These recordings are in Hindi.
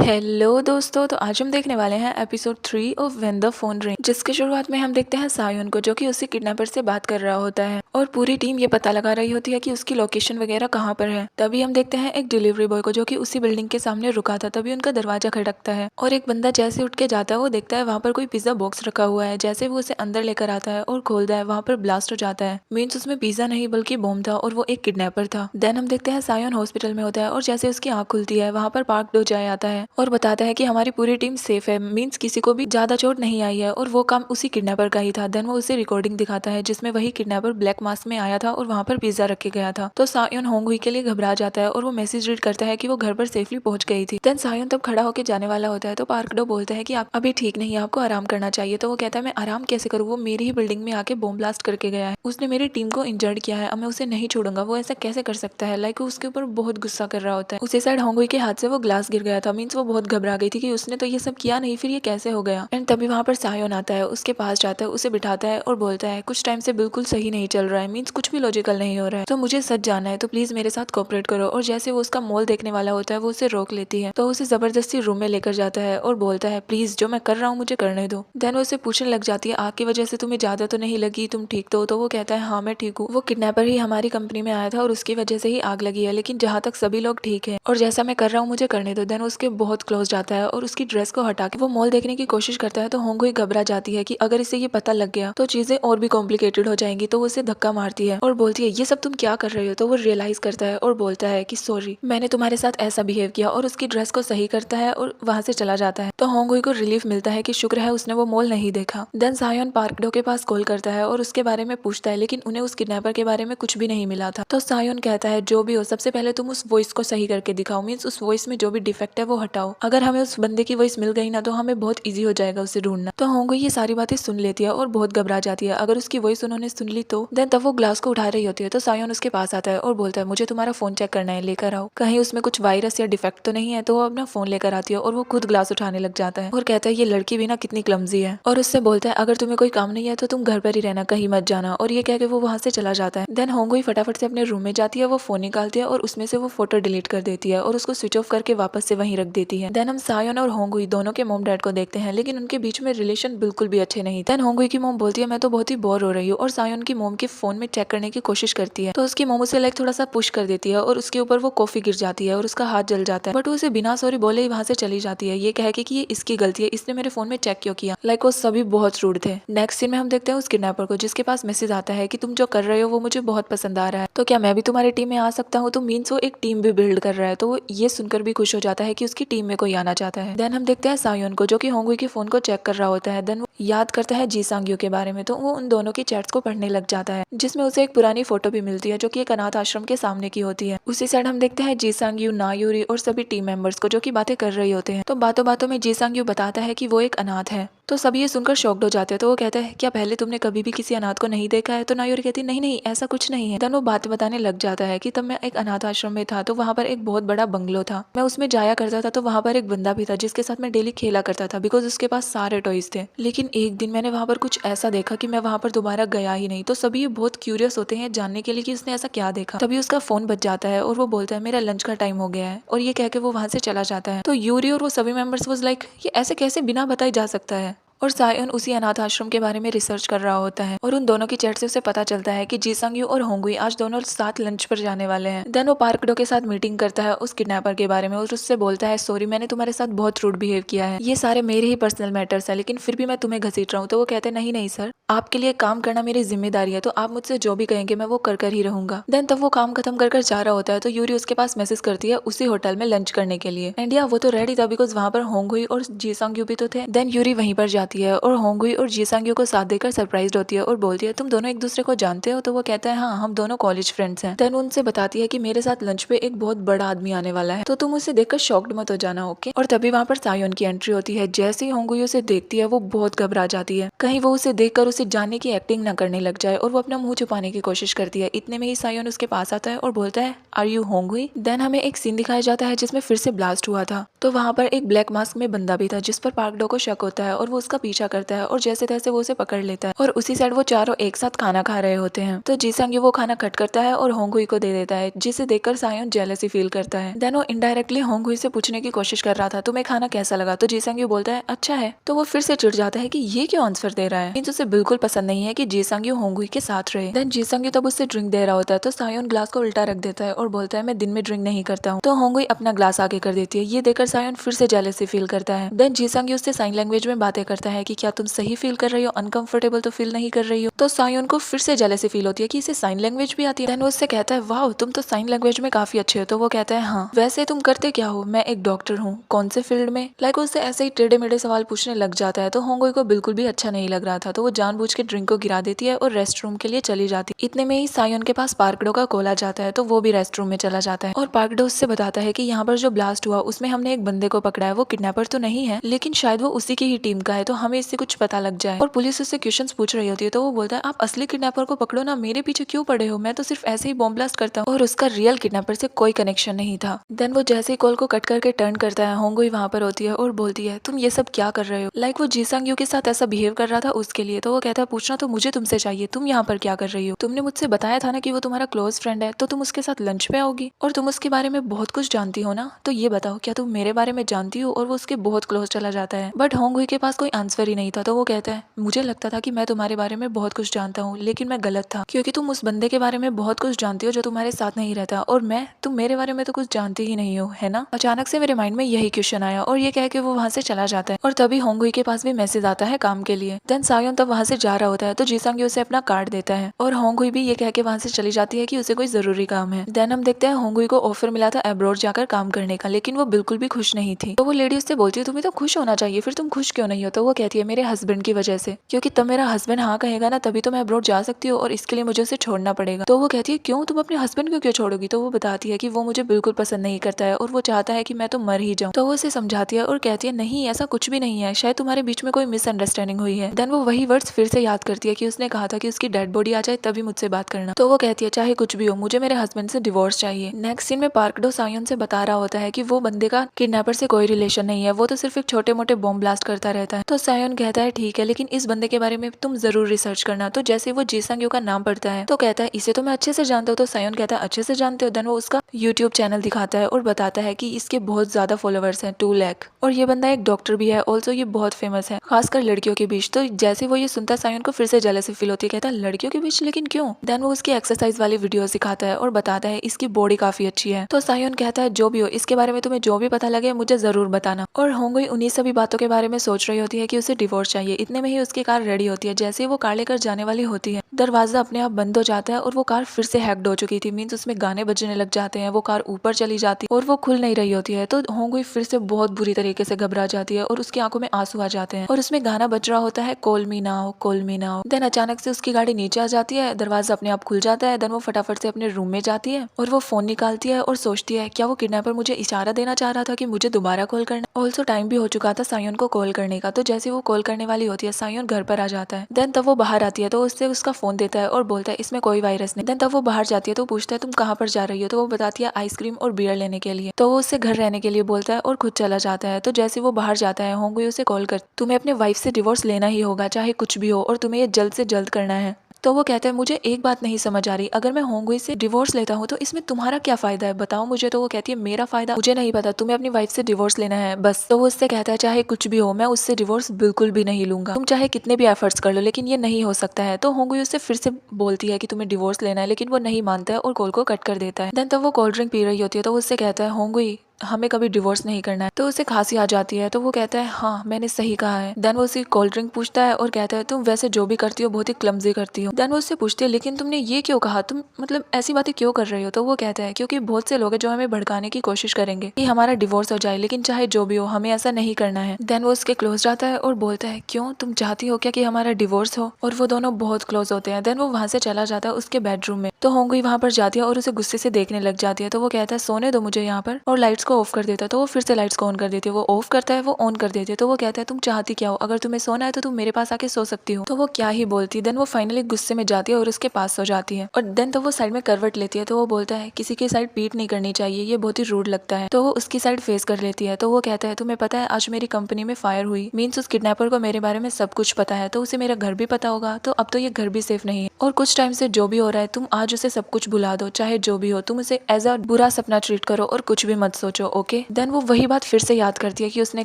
हेलो दोस्तों, तो आज हम देखने वाले हैं episode 3 of when the phone ring, जिसके शुरुआत में हम देखते हैं सायोन को, जो कि उसी किडनैपर से बात कर रहा होता है और पूरी टीम ये पता लगा रही होती है कि उसकी लोकेशन वगैरह कहाँ पर है। तभी हम देखते हैं एक डिलीवरी बॉय को, जो कि उसी बिल्डिंग के सामने रुका था। तभी उनका दरवाजा खटकता है और एक बंदा जैसे उठ के जाता है वो देखता है वहाँ पर कोई पिज्जा बॉक्स रखा हुआ है। जैसे वो उसे अंदर लेकर आता है और खोलता है, वहाँ पर ब्लास्ट हो जाता है। मीन्स उसमें पिज्जा नहीं बल्कि बॉम्ब था और वो एक किडनैपर था। देन हम देखते हैं सायोन हॉस्पिटल में होता है और जैसे उसकी आँख खुलती है वहाँ पर पार्क डो जाए आता है और बताता है कि हमारी पूरी टीम सेफ है। मीन्स किसी को भी ज्यादा चोट नहीं आई है और वो काम उसी किडनैपर का ही था। देन वो उसे रिकॉर्डिंग दिखाता है जिसमें वही किडनैपर ब्लैक मास्क में आया था और वहाँ पर पिज्जा रखे गया था। तो सायोन होंगुई के लिए घबरा जाता है और वो मैसेज रीड करता है कि वो घर पर सेफली पहुंच गई थी। देन सायोन तब खड़ा होकर जाने वाला होता है तो पार्क डो बोलता है कि आप अभी ठीक नहीं है, आपको आराम करना चाहिए। तो वो कहता है मैं आराम कैसे करूँ, वो मेरी ही बिल्डिंग में आके बॉम्ब ब्लास्ट करके गया है, उसने मेरी टीम को इंजर्ड किया है, अब मैं उसे नहीं छोड़ूंगा, वो ऐसा कैसे कर सकता है। लाइक उसके ऊपर बहुत गुस्सा कर रहा होता है। उसी साइड होंगुई के हाथ से वो ग्लास गिर गया था। मीन्स वो बहुत घबरा गई थी कि उसने तो ये सब किया नहीं, फिर ये कैसे हो गया। एंड तभी वहाँ पर सायोन आता है, उसके पास जाता है, उसे बिठाता है और बोलता है कुछ टाइम से बिल्कुल सही नहीं चल रहा है, मीन्स कुछ भी लॉजिकल नहीं हो रहा है, तो मुझे सच जाना है, तो प्लीज मेरे साथ कोऑपरेट करो। और जैसे वो उसका मोल देखने वाला होता है वो उसे रोक लेती है, तो उसे जबरदस्ती रूम में लेकर जाता है और बोलता है प्लीज जो मैं कर रहा हूँ मुझे करने दो। देन वो उसे पूछने लग जाती है आग की वजह से तुम्हें ज्यादा तो नहीं लगी, तुम ठीक तो वो कहता है हाँ मैं ठीक हूँ, वो किडनैपर ही हमारी कंपनी में आया था और उसकी वजह से ही आग लगी है, लेकिन जहाँ तक सभी लोग ठीक है और जैसा मैं कर रहा हूँ मुझे करने दो। देन उसके बहुत क्लोज जाता है और उसकी ड्रेस को हटा के वो मॉल देखने की कोशिश करता है। तो होंगुई घबरा जाती है कि अगर इसे ये पता लग गया तो चीजें और भी कॉम्प्लिकेटेड हो जाएंगी, तो वो उसे धक्का मारती है और बोलती है ये सब तुम क्या कर रहे हो। तो वो रियलाइज करता है और बोलता है कि सॉरी मैंने तुम्हारे साथ ऐसा बिहेव किया, और उसकी ड्रेस को सही करता है और वहां से चला जाता है। तो होंगुई को रिलीफ मिलता है कि शुक्र है उसने वो मॉल नहीं देखा। देन सायोन पार्क डो के पास कॉल करता है और उसके बारे में पूछता है, लेकिन उन्हें उस किडनैपर के बारे में कुछ भी नहीं मिला था। तो सायोन कहता है जो भी हो सबसे पहले तुम उस वॉइस को सही करके दिखाओ, मीन्स उस वॉइस में जो भी डिफेक्ट है वो हटाओ। अगर हमें उस बंदे की वॉइस मिल गई ना तो हमें बहुत ईजी हो जाएगा उसे ढूंढना। तो होंगुई ये सारी बातें सुन लेती है और बहुत घबरा जाती है। अगर उसकी वॉइस उन्होंने सुन ली तो देन तब वो ग्लास को उठा रही होती है तो सायोन उसके पास आता है और बोलता है मुझे तुम्हारा फोन चेक करना है, लेकर आओ, कहीं उसमें कुछ वायरस या डिफेक्ट तो नहीं है। तो वो अपना फोन लेकर आती है और वो खुद ग्लास उठाने लग जाता है और कहता है ये लड़की भी ना कितनी क्लमजी है, और उससे बोलता है अगर तुम्हें कोई काम नहीं है तो तुम घर पर ही रहना, कहीं मत जाना। और ये कह के वो वहां से चला जाता है। देन होंगुई फटाफट से अपने रूम में जाती है, वो फोन निकालती है और उसमें से वो फोटो डिलीट कर देती है और उसको स्विच ऑफ करके वापस से वहीं रख देती है। देन हम सायोन और होंगुई दोनों के मॉम डैड को देखते हैं, लेकिन उनके बीच में रिलेशन बिल्कुल भी अच्छे नहीं। देन होंगुई की मॉम बोलती है मैं तो बहुत ही बोर हो रही हूँ, और सायोन की मॉम के फोन में चेक करने की कोशिश करती है तो उसकी मॉम उसे लाइक थोड़ा सा पुश कर देती है और उसके ऊपर वो कॉफी गिर जाती है और उसका हाथ जल जाता है। बट वो उसे बिना सॉरी बोले ही वहां से चली जाती है, ये कह के कि ये इसकी गलती है, इसने मेरे फोन में चेक क्यों किया। लाइक वो सभी बहुत रूड थे। नेक्स्ट सीन में हम देखते हैं उस किडनैपर को, जिसके पास मैसेज आता है कि तुम जो कर रहे हो वो मुझे बहुत पसंद आ रहा है, तो क्या मैं भी तुम्हारी टीम में आ सकता हूँ। तो मीन्स वो एक टीम भी बिल्ड कर रहा है, तो वो ये सुनकर भी खुश हो जाता है कि उसकी टीम में कोई आना चाहता है। देन हम देखते हैं सायोन को, जो कि होंगुई के फोन को चेक कर रहा होता है। देन वो याद करता है जी सांग्यू के बारे में, तो वो उन दोनों की चैट्स को पढ़ने लग जाता है, जिसमें उसे एक पुरानी फोटो भी मिलती है जो कि एक अनाथ आश्रम के सामने की होती है। उसी साइड हम देखते हैं जी सांग्यू, नायूरी और सभी टीम मेंबर्स को, जो कि बातें कर रही होते हैं। तो बातों बातों में जी सांग्यू बताता है कि वो एक अनाथ है, तो सभी ये सुनकर शॉक्ड हो जाते हैं। तो वो कहता है क्या पहले तुमने कभी भी किसी अनाथ को नहीं देखा है। तो नायूरी कहती नहीं नहीं ऐसा कुछ नहीं है। देन वो बात बताने लग जाता है कि तब मैं एक अनाथ आश्रम में था, तो वहाँ पर एक बहुत बड़ा बंगलो था, मैं उसमें जाया करता था, तो वहाँ पर एक बंदा भी था जिसके साथ मैं डेली खेला करता था, बिकॉज उसके पास सारे टॉयज थे। लेकिन एक दिन मैंने वहाँ पर कुछ ऐसा देखा कि मैं वहाँ पर दोबारा गया ही नहीं। तो सभी ये बहुत क्यूरियस होते हैं जानने के लिए कि उसने ऐसा क्या देखा। तभी उसका फोन बज जाता है और वो बोलता है मेरा लंच का टाइम हो गया है, और ये कह के वो वहाँ से चला जाता है। तो यूरी और वो सभी मेंबर्स वाज लाइक ये ऐसे कैसे बिना बताए जा सकता है। और सायोन उसी अनाथ आश्रम के बारे में रिसर्च कर रहा होता है और उन दोनों की चैट से उसे पता चलता है कि जी सांग्यू और होंगुई आज दोनों साथ लंच पर जाने वाले हैं। देन वो पार्क डो के साथ मीटिंग करता है उस किडनैपर के बारे में और उससे बोलता है सॉरी मैंने तुम्हारे साथ बहुत रूड बिहेव किया है, ये सारे मेरे ही पर्सनल मैटर्स है, लेकिन फिर भी मैं तुम्हें घसीट रहा हूँ। तो वो कहते हैं नहीं नहीं सर, आपके लिए काम करना मेरी जिम्मेदारी है, तो आप मुझसे जो भी कहेंगे मैं वो कर ही रहूंगा। देन तब वो काम खत्म कर जा रहा होता है तो यूरी उसके पास मैसेज करती है उसी होटल में लंच करने के लिए। एंड या वो तो रेडी था बिकॉज वहाँ पर होंगुई और जी सांग्यू भी तो थे। देन यूरी वहीं पर जाती है और होंगुई और जी सांग्यू को साथ देकर सरप्राइज होती है और बोलती है तुम दोनों एक दूसरे को जानते हो। तो वो कहता है हाँ हम दोनों कॉलेज फ्रेंड्स हैं। देन उनसे बताती है कि मेरे साथ लंच पे एक बहुत बड़ा आदमी आने वाला है, तो तुम उसे देखकर शॉक्ड मत हो जाना, ओके। और तभी वहाँ पर सायोन की एंट्री होती है। जैसे ही होंगुई उसे देखती है वो बहुत घबरा जाती है, कहीं वो उसे देखकर उसे जानने की एक्टिंग ना करने लग जाए, और वो अपना मुंह छुपाने की कोशिश करती है। इतने में ही सायोन उसके पास आता है और बोलता है आर यू होंगुई। देन हमें एक सीन दिखाया जाता है जिसमें फिर से ब्लास्ट हुआ था, तो वहाँ पर एक ब्लैक मास्क में बंदा भी था जिस पर पार्क डो को शक होता है और वो उसका पीछा करता है और जैसे तैसे वो उसे पकड़ लेता है और उसी साइड वो चारों एक साथ खाना खा रहे होते हैं। तो जी संग वो खाना कट करता है और होंगुई को दे देता है, जिसे देखकर सायोन जेलसी फील करता है। देन वो इनडायरेक्टली होंगुई से पूछने की कोशिश कर रहा था तुम्हें खाना कैसा लगा, तो जी संग बोलता है अच्छा है। तो वो फिर से चिढ़ जाता है कि ये क्यों आंसर दे रहा है। मींस उसे बिल्कुल पसंद नहीं है कि जी संग होंगुई के साथ रहे। देन जी संग तब उससे ड्रिंक दे रहा होता है तो सायोन ग्लास को उल्टा रख देता है और बोलता है मैं दिन में ड्रिंक नहीं करता हूँ। तो होंगुई अपना ग्लास आगे कर देती है। ये देखकर सायोन फिर से जेलसी फील करता है। देन जी संग उससे साइन लैंग्वेज में बातें करता है कि क्या तुम सही फील कर रही हो, अनकंफर्टेबल तो फील नहीं कर रही हो। तो सायोन को फिर से जेलसी फील होती है कि इसे साइन लैंग्वेज भी आती है। देन वो उससे कहता है वाह तुम तो साइन लैंग्वेज में काफी अच्छे हो। तो वो कहता है हाँ वैसे तुम करते क्या हो, मैं एक डॉक्टर हूँ, कौन से फील्ड में। लाइक उससे ऐसे ही टेढ़े मेढ़े सवाल पूछने लग जाता है। तो होंगुई को बिल्कुल भी अच्छा नहीं लग रहा था, तो वो जानबूझ के ड्रिंक को गिरा देती है और रेस्ट रूम के लिए चली जाती है। इतने में ही सायोन के पास पार्कडो का कॉल आ जाता है, तो वो भी रेस्ट रूम में चला जाता है और पार्कडो उससे बताता है कि यहाँ पर जो ब्लास्ट हुआ उसमें हमने एक बंदे को पकड़ा है, वो किडनैपर तो नहीं है लेकिन शायद वो उसी की ही टीम का है, तो हमें इससे कुछ पता लग जाए। और पुलिस उससे क्वेश्चंस पूछ रही होती है, तो वो बोलता है आप असली किडनैपर को पकड़ो ना, मेरे पीछे क्यों पड़े हो, मैं तो सिर्फ ऐसे ही बॉम्ब ब्लास्ट करता हूँ। और उसका रियल किडनैपर से कोई कनेक्शन नहीं था। देन वो जैसे ही कॉल को कट करके टर्न करता है, होंगुई वहाँ पर होती है और बोलती है तुम ये सब क्या कर रहे हो। लाइक वो जी संग यू के साथ ऐसा बिहेव कर रहा था उसके लिए। तो वो कहता है पूछना तो मुझे तुमसे चाहिए, तुम यहाँ पर क्या कर रही हो, तुमने मुझसे बताया था ना कि वो तुम्हारा क्लोज फ्रेंड है, तो तुम उसके साथ लंच पे आओगी और तुम उसके बारे में बहुत कुछ जानती हो ना, तो ये बताओ क्या तुम मेरे बारे में जानती हो। और वो उसके बहुत क्लोज चला जाता है, बट होंगुई के पास कोई आंसर ही नहीं था। तो वो कहता है मुझे लगता था कि मैं तुम्हारे बारे में बहुत कुछ जानता हूँ, लेकिन मैं गलत था, क्योंकि तुम उस बंदे के बारे में बहुत कुछ जानती हो जो तुम्हारे साथ नहीं रहता, और तुम मेरे बारे में तो कुछ जानती ही नहीं हो, है ना। अचानक से मेरे माइंड में यही क्वेश्चन आया और ये कह के वो वहाँ से चला जाता है। और तभी होंगुई के पास भी मैसेज आता है काम के लिए। देन सायोन तब वहाँ से जा रहा होता है, तो जीसंग उसे अपना कार्ड देता है और होंगुई भी ये कह के वहाँ से चली जाती है कि उसे कोई जरूरी काम है। देन हम देखते हैं होंगुई को ऑफर मिला था अब्रॉड जाकर काम करने का, लेकिन वो बिल्कुल भी खुश नहीं थी। तो वो लेडी उससे बोलती है तुम्हें तो खुश होना चाहिए, फिर तुम खुश क्यों नहीं हो। तो वो कहती है मेरे हस्बैंड की वजह से, क्योंकि तब मेरा हस्बैंड हाँ कहेगा ना तभी तो मैं अब्रॉड जा सकती हूँ, और इसके लिए मुझे उसे छोड़ना पड़ेगा। तो वो कहती है क्यों, तुम अपने हस्बैंड को क्यों छोड़ोगी। तो वो बताती है कि वो मुझे बिल्कुल पसंद नहीं करता है और वो चाहता है कि मैं तो मर ही जाऊँ। तो वो उसे समझाती है और कहती है नहीं ऐसा कुछ भी नहीं है, शायद तुम्हारे बीच में कोई मिसअंडरस्टैंडिंग हुई है। देन वो वही वर्ड्स फिर से याद करती है कि उसने कहा था कि उसकी डेड बॉडी आ जाए तभी मुझसे बात करना। तो वो कहती है चाहे कुछ भी हो, मुझे मेरे हस्बैंड से डिवोर्स चाहिए। नेक्स्ट सीन में पार्कडो सायोन से बता रहा होता है कि वो बंदे का किडनैपर से कोई रिलेशन नहीं है, वो तो सिर्फ एक छोटे मोटे बॉम्ब ब्लास्ट करता रहता है। तो सायोन कहता है ठीक है, लेकिन इस बंदे के बारे में तुम जरूर रिसर्च करना। तो जैसे वो जीसंग यू का नाम पढ़ता है तो कहता है इसे तो मैं अच्छे से जानता हूँ। तो सायोन कहता है अच्छे से जानते हो। देन वो उसका यूट्यूब चैनल दिखाता है और बताता है कि इसके बहुत ज्यादा फॉलोवर्स हैं, 2 लाख, और ये बंदा एक डॉक्टर भी है। ऑल्सो ये बहुत फेमस है खासकर लड़कियों के बीच। तो जैसे वो ये सुनता है सायोन को फिर से जेलसी फील होती है। कहता है लड़कियों के बीच, लेकिन क्यों। देन वो उसकी एक्सरसाइज वाली वीडियो दिखाता है और बताता है इसकी बॉडी काफी अच्छी है। तो सायोन कहता है जो भी हो, इसके बारे में तुम्हें जो भी पता लगे मुझे जरूर बताना। और होंगुई उन्हीं सभी बातों के बारे में सोच रही होती है कि उसे डिवोर्स चाहिए। इतने में ही उसकी कार रेडी होती है। जैसे ही वो कार लेकर जाने वाली होती है, दरवाजा अपने आप बंद हो जाता है और वो कार फिर से हैक्ड हो चुकी थी। मीन्स उसमें गाने बजने लग जाते हैं, वो कार ऊपर चली जाती है और वो खुल नहीं रही होती है। तो होंगुई फिर से बहुत बुरी तरीके से घबरा जाती है और उसकी आंखों में आंसू आ जाते हैं और उसमें गाना बज रहा होता है call me now, call me now. Then अचानक से उसकी गाड़ी नीचे आ जाती है, दरवाजा अपने आप खुल जाता है। देन वो फटाफट से अपने रूम में जाती है और वो फोन निकालती है और सोचती है क्या वो किडनैपर मुझे इशारा देना चाह रहा था कि मुझे दोबारा कॉल करना। ऑल्सो टाइम भी हो चुका था सायोन को कॉल करने का। तो जैसे वो कॉल करने वाली होती है, सायोन घर पर आ जाता है। देन तब वो बाहर आती है तो उससे उसका फोन देता है और बोलता है इसमें कोई वायरस नहीं। देन तब वो बाहर जाती है तो पूछता है तुम कहाँ पर जा रही हो। तो वो बताती है आइसक्रीम और बियर लेने के लिए। तो वो उससे घर रहने के लिए बोलता है और खुद चला जाता है। तो जैसे वो बाहर जाता है, होंगुई उसे कॉल कर तुम्हें अपने वाइफ से डिवोर्स लेना ही होगा, चाहे कुछ भी हो, और तुम्हें ये जल्द से जल्द करना है। तो वो कहता है मुझे एक बात नहीं समझ आ रही, अगर मैं होंगुई से डिवोर्स लेता हूँ तो इसमें तुम्हारा क्या फायदा है, बताओ मुझे। तो वो कहती है मेरा फायदा मुझे नहीं पता, तुम्हें अपनी वाइफ से डिवोर्स लेना है बस। तो वो उससे कहता है चाहे कुछ भी हो, मैं उससे डिवोर्स बिल्कुल भी नहीं लूंगा, तुम चाहे कितने भी एफर्ट्स कर लो, लेकिन ये नहीं हो सकता है। तो होंगुई उससे फिर से बोलती है कि तुम्हें डिवोर्स लेना है, लेकिन वो नहीं मानता है और कॉल को कट कर देता है। देन तब वो कोल्ड ड्रिंक पी रही होती है तो वो उससे कहता है होंगुई हमें कभी डिवोर्स नहीं करना है। तो उसे खांसी आ जाती है तो वो कहता है हाँ मैंने सही कहा है। देन वो उसे कोल्ड ड्रिंक पूछता है और कहता है तुम वैसे जो भी करती हो बहुत ही क्लमजी करती हो। देन वो उससे पूछती है लेकिन तुमने ये क्यों कहा, तुम मतलब ऐसी बातें क्यों कर रही हो। तो वो कहता है क्योंकि बहुत से लोग हैं जो हमें भड़काने की कोशिश करेंगे कि हमारा डिवोर्स हो जाए, लेकिन चाहे जो भी हो हमें ऐसा नहीं करना है। देन वो उसके क्लोज जाता है और बोलता है क्यों, तुम चाहती हो क्या कि हमारा डिवोर्स हो। और वो दोनों बहुत क्लोज होते हैं। देन वो वहाँ से चला जाता है उसके बेडरूम में। तो होंगुई वहाँ पर जाती है और उसे गुस्से से देखने लग जाती है। तो वो कहता है सोने दो मुझे यहाँ पर, और लाइट्स को ऑफ कर देता है तो वो फिर से लाइट्स को ऑन कर देती है। वो ऑफ करता है, वो ऑन कर देती है। तो वो कहता है तुम चाहती क्या हो, अगर तुम्हें सोना है तो तुम मेरे पास आके सो सकती हो। तो वो क्या ही बोलती। देन वो फाइनली गुस्से में जाती है और उसके पास सो जाती है। और देन तो वो साइड में करवट लेती है। तो वो बोलता है किसी की साइड पीट नहीं करनी चाहिए, ये बहुत ही रूड लगता है। तो वो उसकी साइड फेस कर लेती है। तो वो कहता है तुम्हें पता है आज मेरी कंपनी में फायर हुई, मीन्स उस किडनैपर को मेरे बारे में सब कुछ पता है, तो उसे मेरा घर भी पता होगा, तो अब तो ये घर भी सेफ नहीं है। और कुछ टाइम से जो भी हो रहा है तुम आज उसे सब कुछ भुला दो, चाहे जो भी हो, तुम उसे एज अ बुरा सपना ट्रीट करो और कुछ भी मत सोचो, ओके। देन वो वही बात फिर से याद करती है कि उसने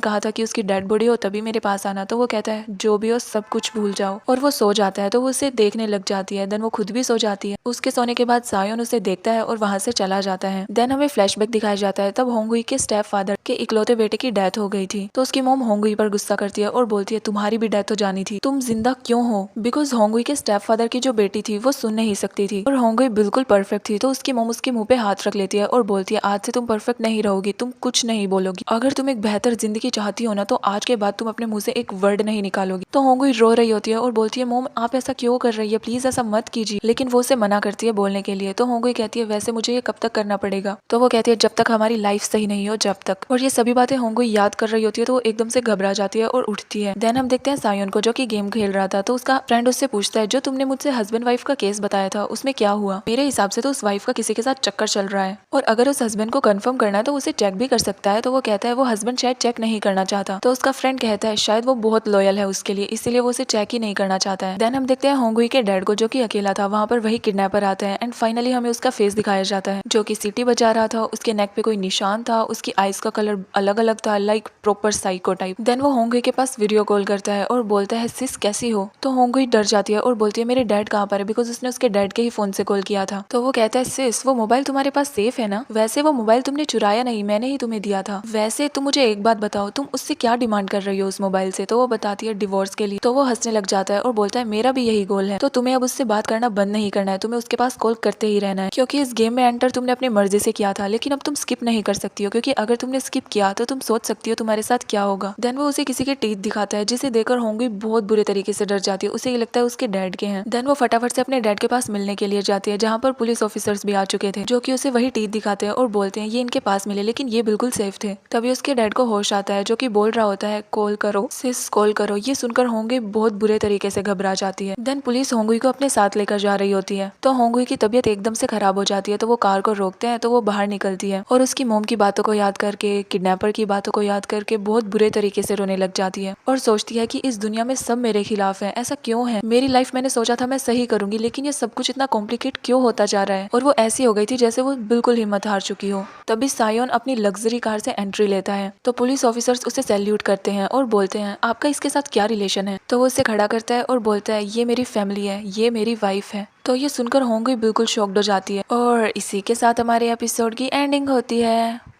कहा था कि उसकी डेड बॉडी हो तभी मेरे पास आना। तो वो कहता है जो भी हो सब कुछ भूल जाओ, और वो सो जाता है। तो वो उसे देखने लग जाती है। देन वो खुद भी सो जाती है। उसके सोने के बाद सायोन उसे देखता है और वहां से चला जाता है। देन हमें फ्लैशबैक दिखाया जाता है, तब होंगुई के स्टेप फादर के इकलौते बेटे की डेथ हो गई थी। तो उसकी मॉम होंगुई पर गुस्सा करती है और बोलती है तुम्हारी भी डेथ हो जानी थी, तुम जिंदा क्यों हो। बिकॉज होंगुई के स्टेप फादर की जो बेटी थी वो सुन नहीं सकती थी और होंगुई बिल्कुल परफेक्ट थी। तो उसकी मॉम उसके मुंह पे हाथ रख लेती है और बोलती है आज से तुम परफेक्ट नहीं रहोगी, तुम कुछ नहीं बोलोगी, अगर तुम एक बेहतर जिंदगी चाहती हो ना तो आज के बाद तुम अपने मुंह से एक वर्ड नहीं निकालोगी। तो होंगुई रो रही होती है और बोलती है मॉम आप ऐसा क्यों कर रही है, प्लीज ऐसा मत कीजिए। लेकिन वो उसे मना करती है बोलने के लिए। तो होंगुई कहती है वैसे मुझे ये कब तक करना पड़ेगा। तो वो कहती है जब तक हमारी लाइफ सही नहीं हो, जब तक। और ये सभी बातें होंगुई याद कर रही होती है तो वो एकदम से घबरा जाती है और उठती है। देन हम देखते हैं सायोन को जो कि गेम खेल रहा था। तो उसका फ्रेंड उससे पूछता है जो तुमने मुझसे हस्बैंड वाइफ का केस बताया था उसमें क्या हुआ। मेरे हिसाब से तो उस वाइफ का किसी के साथ चक्कर चल रहा है और अगर उस हस्बैंड को कंफर्म करना है तो उसे चेक भी कर सकता है। तो वो कहता है वो हस्बैंड शायद चेक नहीं करना चाहता। तो उसका फ्रेंड कहता है शायद वो बहुत लॉयल है उसके लिए, इसीलिए वो उसे चेक ही नहीं करना चाहता है। देन हम देखते हैं होंगुई के डैड को जो कि अकेला था, वहाँ पर वही किडनैपर आता है एंड फाइनली हमें उसका फेस दिखाया जाता है जो कि सीटी बजा रहा था। उसके नेक पे कोई निशान था, उसकी आईज का कलर अलग अलग था, like proper psycho type. Then वो होंगुई के पास वीडियो कॉल करता है और बोलता है सिस कैसी हो। तो होंगुई डर जाती है और बोलती है मेरे डैड कहाँ पर है, बिकॉज उसने उसके डैड के ही फोन से कॉल किया था। तो वो कहता है सिस वो मोबाइल तुम्हारे पास सेफ है ना, वैसे वो मोबाइल तुमने चुराया नहीं, मैंने ही तुम्हें दिया था। वैसे तुम मुझे एक बात बताओ तुम उससे क्या डिमांड कर रही हो उस मोबाइल से। तो वो बताती है डिवोर्स के लिए। तो वो हंसने लग जाता है और बोलता है मेरा भी यही गोल है, तो तुम्हें अब उससे बात करना बंद नहीं करना है, तुम्हें उसके पास कॉल करते ही रहना है, क्योंकि इस गेम में एंटर तुमने अपनी मर्जी से किया था लेकिन अब तुम स्किप नहीं कर सकती हो, क्योंकि अगर तुमने स्किप किया तो तुम सोच सकती हो तुम्हारे साथ क्या होगा। देन वो उसे किसी के टीथ दिखाता है जिसे देखकर होंगी बहुत बुरे तरीके से डर जाती है, उसे ये लगता है उसके डैड के हैं। देन वो फटाफट से अपने डैड के पास मिलने के लिए जाती है जहाँ पर पुलिस ऑफिसर्स भी आ चुके थे जो कि उसे वही टीथ दिखाते हैं और बोलते हैं ये इनके पास मिले लेकिन ये बिल्कुल सेफ थे। तभी उसके डैड को होश आता है जो कि बोल रहा होता है कॉल करो सिस कॉल करो। ये सुनकर होंगी बहुत बुरे तरीके से घबरा जाती है। देन पुलिस होंगुई को अपने साथ लेकर जा रही होती है। तो होंगुई की तबीयत एकदम से खराब हो जाती है। तो वो कार को रोकते हैं तो वो बाहर निकलती है और उसकी मोम की बातों को याद करके, किडनैपर की बातों को याद करके बहुत बुरे तरीके से रोने लग जाती है और सोचती है कि इस दुनिया में सब मेरे खिलाफ है, ऐसा क्यों है। मेरी लाइफ मैंने सोचा था मैं सही करूंगी लेकिन ये सब कुछ इतना कॉम्प्लिकेट क्यों होता जा रहा है। और वो ऐसी हो गई थी जैसे वो बिल्कुल हिम्मत हार चुकी हो। तभी सायोन अपनी लग्जरी कार से एंट्री लेता है। तो पुलिस ऑफिसर्स उसे सैल्यूट करते हैं और बोलते हैं आपका इसके साथ क्या रिलेशन है। तो वो उसे खड़ा करता है और बोलता है ये मेरी फैमिली है, ये मेरी वाइफ है। तो ये सुनकर होंगी बिल्कुल शॉक्ड हो जाती है और इसी के साथ हमारे एपिसोड की एंडिंग होती है।